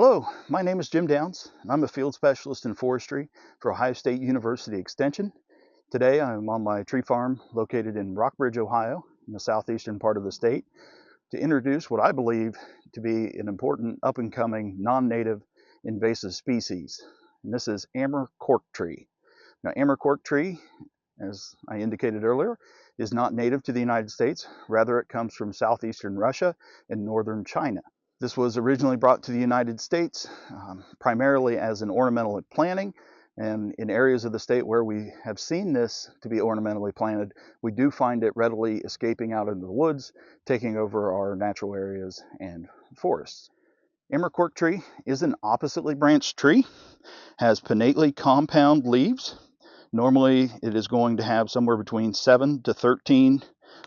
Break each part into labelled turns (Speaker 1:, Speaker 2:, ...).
Speaker 1: Hello, my name is Jim Downs, and I'm a field specialist in forestry for Ohio State University Extension. Today I'm on my tree farm located in Rockbridge, Ohio, in the southeastern part of the state, to introduce what I believe to be an important up-and-coming non-native invasive species. And this is Amur Corktrees. Now, Amur Corktrees, as I indicated earlier, is not native to the United States. Rather, it comes from southeastern Russia and northern China. This was originally brought to the United States primarily as an ornamental planting, and in areas of the state where we have seen this to be ornamentally planted, we do find it readily escaping out into the woods, taking over our natural areas and forests. Amur Corktrees is an oppositely branched tree, has pinnately compound leaves. Normally it is going to have somewhere between 7 to 13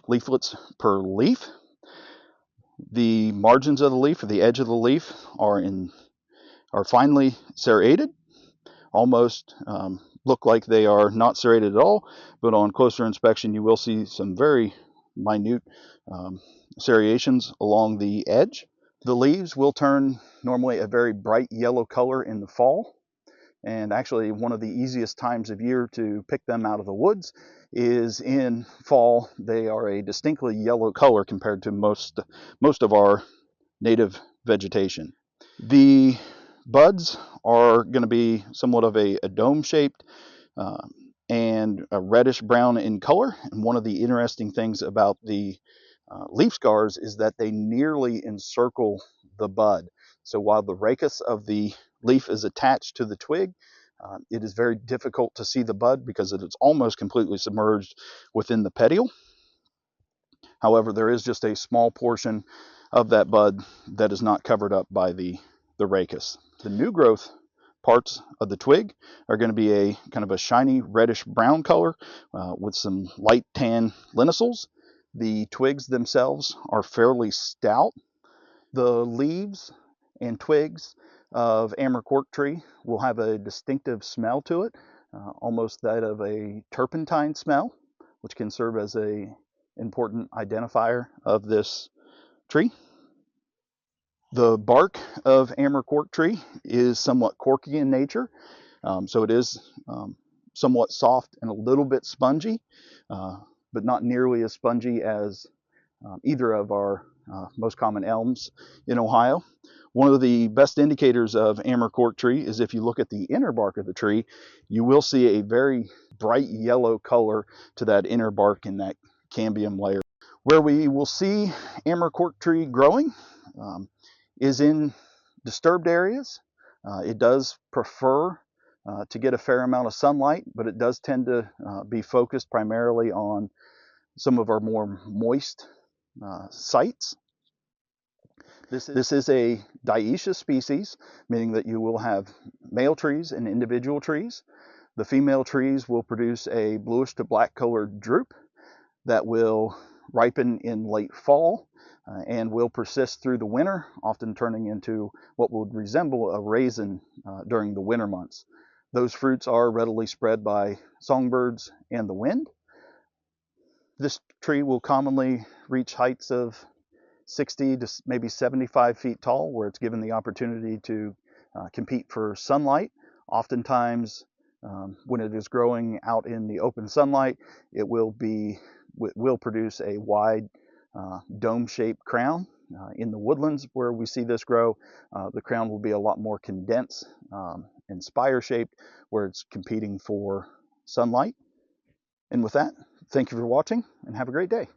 Speaker 1: leaflets per leaf. The margins of the leaf, or the edge of the leaf, are finely serrated, almost look like they are not serrated at all, but on closer inspection you will see some very minute serrations along the edge. The leaves will turn normally a very bright yellow color in the fall, and actually one of the easiest times of year to pick them out of the woods is in fall. They are a distinctly yellow color compared to most of our native vegetation. The buds are going to be somewhat of a dome shaped and a reddish brown in color. And one of the interesting things about the leaf scars is that they nearly encircle the bud. So while the rachis of the leaf is attached to the twig, it is very difficult to see the bud because it is almost completely submerged within the petiole. However, there is just a small portion of that bud that is not covered up by the rachis. The new growth parts of the twig are going to be a kind of a shiny reddish brown color with some light tan lineacles. The twigs themselves are fairly stout. The leaves and twigs of Amur Corktrees will have a distinctive smell to it, almost that of a turpentine smell, which can serve as an important identifier of this tree. The bark of Amur Corktrees is somewhat corky in nature, so it is somewhat soft and a little bit spongy, but not nearly as spongy as either of our most common elms in Ohio. One of the best indicators of Amur Corktrees is if you look at the inner bark of the tree, you will see a very bright yellow color to that inner bark in that cambium layer. Where we will see Amur Corktrees growing is in disturbed areas. It does prefer to get a fair amount of sunlight, but it does tend to be focused primarily on some of our more moist sites. This is a dioecious species, meaning that you will have male trees and individual trees. The female trees will produce a bluish to black colored drupe that will ripen in late fall and will persist through the winter, often turning into what would resemble a raisin during the winter months. Those fruits are readily spread by songbirds and the wind. This tree will commonly reach heights of 60 to maybe 75 feet tall, where it's given the opportunity to compete for sunlight. Oftentimes, when it is growing out in the open sunlight, it will produce a wide dome-shaped crown. In the woodlands where we see this grow, the crown will be a lot more condensed and spire-shaped, where it's competing for sunlight. And with that, thank you for watching and have a great day.